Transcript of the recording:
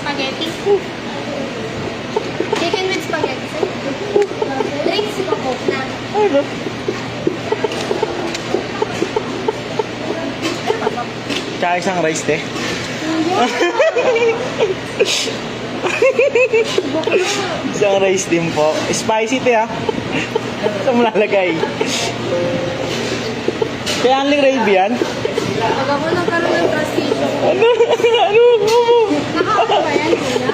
Spaghetti. Chicken with spaghetti, sir. Drinks, Coke na. Tsaka isang rice, te. Isang rice din po. Spicy, te, ha? Saan mo lalagay? Kaya only gravy yan? Pag ako nagkaroon ng trust issue, Ano? Ano? nakakaba yan, kuya.